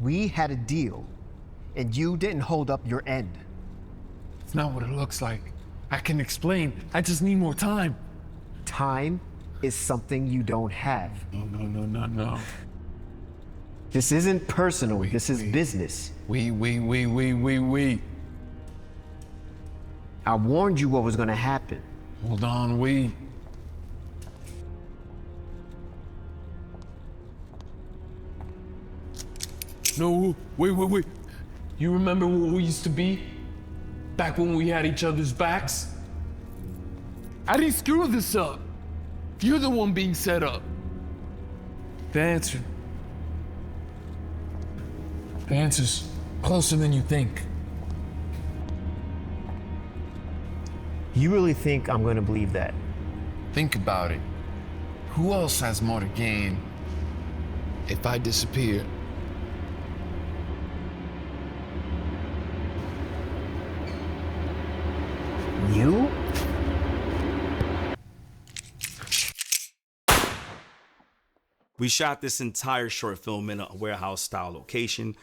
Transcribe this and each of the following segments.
We had a deal, and you didn't hold up your end. It's not what it looks like. I can explain. I just need more time. Time is something you don't have. No. This isn't personal, this is business. We. I warned you what was gonna happen. Hold on, we. No, wait. You remember what we used to be? Back when we had each other's backs? I didn't screw this up. You're the one being set up. The answer's closer than you think. You really think I'm gonna believe that? Think about it. Who else has more to gain if I disappear? You? We shot this entire short film in a warehouse style location.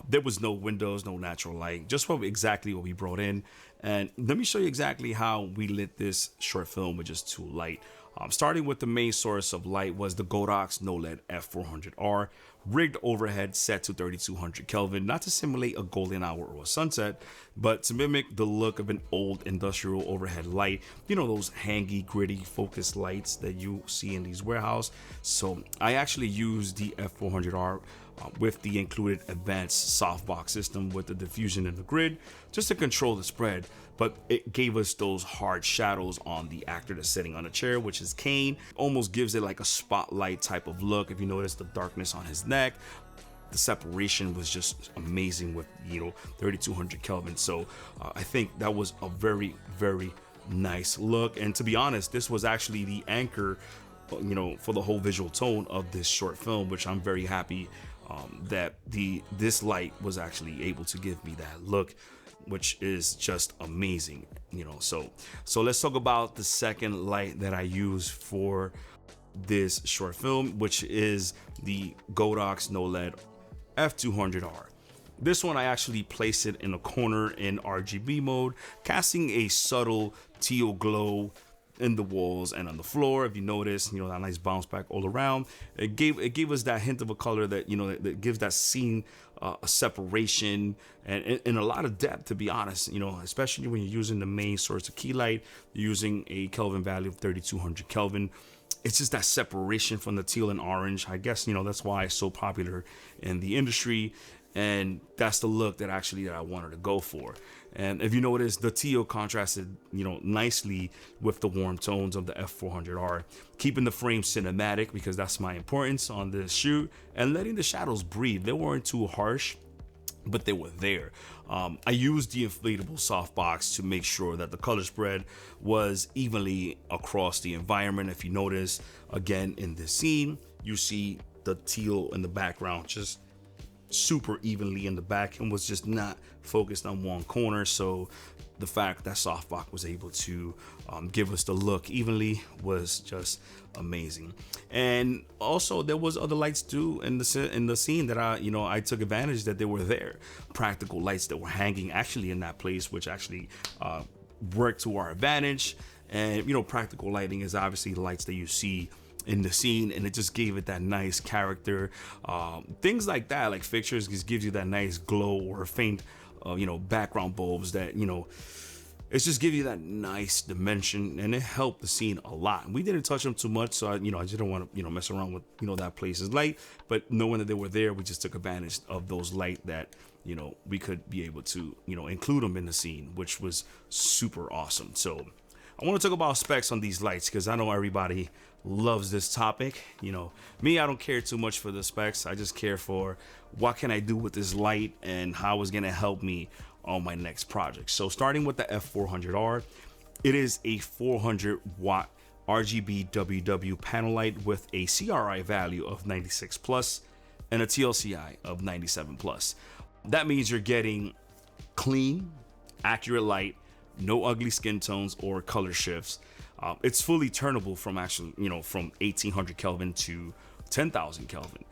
There was no windows, no natural light, just exactly what we brought in. And let me show you exactly how we lit this short film with just two light. Starting with the main source of light was the Godox Knowled F400R, rigged overhead set to 3200 Kelvin, not to simulate a golden hour or a sunset, but to mimic the look of an old industrial overhead light. You know, those hangy, gritty, focused lights that you see in these warehouses. So I actually used the F400R with the included advanced softbox system with the diffusion in the grid just to control the spread, but it gave us those hard shadows on the actor that's sitting on a chair, which is Kane. Almost gives it like a spotlight type of look. If you notice the darkness on his neck, the separation was just amazing with, 3200 Kelvin. So I think that was a very, very nice look. And to be honest, this was actually the anchor, for the whole visual tone of this short film, which I'm very happy that this light was actually able to give me that look, which is just amazing. So let's talk about the second light that I use for this short film, which is the Godox Knowled F200R. This one, I actually placed it in a corner in RGB mode, casting a subtle teal glow in the walls and on the floor. If you notice, that nice bounce back all around. It gave us that hint of a color that, that gives that scene a separation and a lot of depth, to be honest, especially when you're using the main source of key light, using a Kelvin value of 3200 Kelvin. It's just that separation from the teal and orange. I guess, that's why it's so popular in the industry. And that's the look that I wanted to go for. And if you notice, the teal contrasted, nicely with the warm tones of the F400R, keeping the frame cinematic because that's my importance on this shoot, and letting the shadows breathe. They weren't too harsh, but they were there. I used the inflatable softbox to make sure that the color spread was evenly across the environment. If you notice, again, in this scene, you see the teal in the background just super evenly in the back and was just not focused on one corner. So the fact that softbox was able to give us the look evenly was just amazing. And also there was other lights too in the scene that I took advantage that they were there. Practical lights that were hanging actually in that place, which actually worked to our advantage. And practical lighting is obviously lights that you see in the scene, and it just gave it that nice character. Things like that, like fixtures, just gives you that nice glow or faint, background bulbs that, it's just give you that nice dimension, and it helped the scene a lot. We didn't touch them too much, so I just didn't want to, mess around with, that place is light, but knowing that they were there, we just took advantage of those light that, we could be able to, include them in the scene, which was super awesome. So I want to talk about specs on these lights because I know everybody loves this topic. Me, I don't care too much for the specs. I just care for what can I do with this light and how it's going to help me on my next project. So starting with the F400R, it is a 400 watt RGBWW panel light with a CRI value of 96 plus and a TLCI of 97 plus. That means you're getting clean, accurate light, no ugly skin tones or color shifts. It's fully turnable from from 1800 Kelvin to 10,000 Kelvin.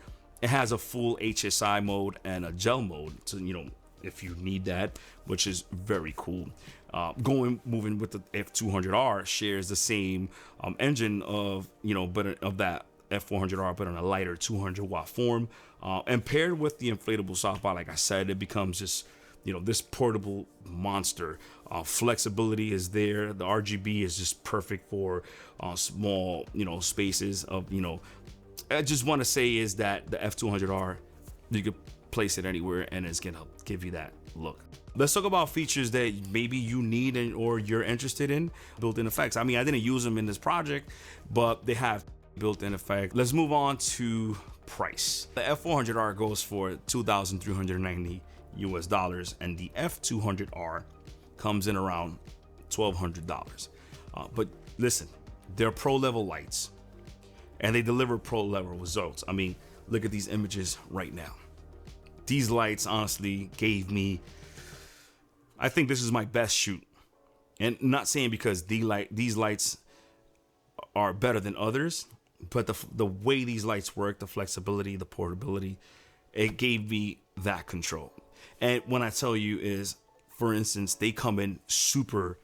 It has a full HSI mode and a gel mode to, you know, if you need that, which is very cool. Moving with the F200R shares the same engine of, you know, but of that F400R, but on a lighter 200 watt form. And paired with the inflatable softbox, like I said, it becomes just, you know, this portable monster. Flexibility is there. The RGB is just perfect for small, you know, spaces of, you know, I just want to say is that the F200R, you could place it anywhere and it's gonna give you that look. Let's talk about features that maybe you need or you're interested in. Built-in effects. I mean, I didn't use them in this project, but they have built-in effects. Let's move on to price. The F400R goes for $2,390 US, and the F200R comes in around $1,200. But listen, they're pro level lights and they deliver pro level results. I mean, look at these images right now. These lights honestly gave me, I think this is my best shoot. And not saying because these lights are better than others, but the way these lights work, the flexibility, the portability, it gave me that control. And when I tell you is, for instance, they come in super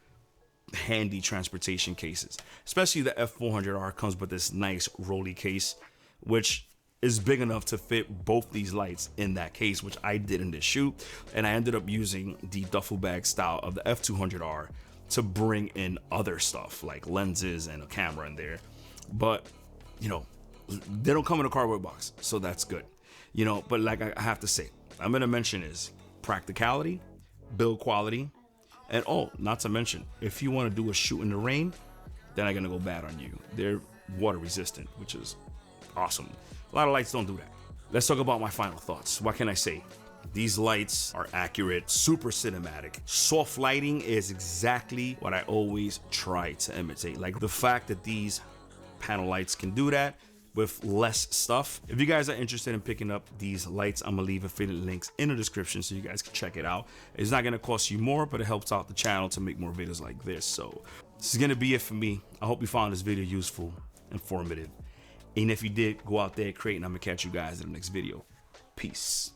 handy transportation cases, especially the F400R comes with this nice rolly case, which is big enough to fit both these lights in that case, which I did in this shoot. And I ended up using the duffel bag style of the F200R to bring in other stuff like lenses and a camera in there. But, you know, they don't come in a cardboard box, so that's good. You know, but like I have to say, I'm gonna mention is practicality, build quality, and not to mention, if you want to do a shoot in the rain, then I'm gonna go bad on you. They're water resistant, which is awesome. A lot of lights don't do that. Let's talk about my final thoughts. What can I say? These lights are accurate, super cinematic. Soft lighting is exactly what I always try to imitate. Like the fact that these panel lights can do that with less stuff. If you guys are interested in picking up these lights, I'm gonna leave affiliate links in the description so you guys can check it out. It's not gonna cost you more, but it helps out the channel to make more videos like this. So this is gonna be it for me. I hope you found this video useful, informative. And if you did, go out there, create, and I'm gonna catch you guys in the next video. Peace.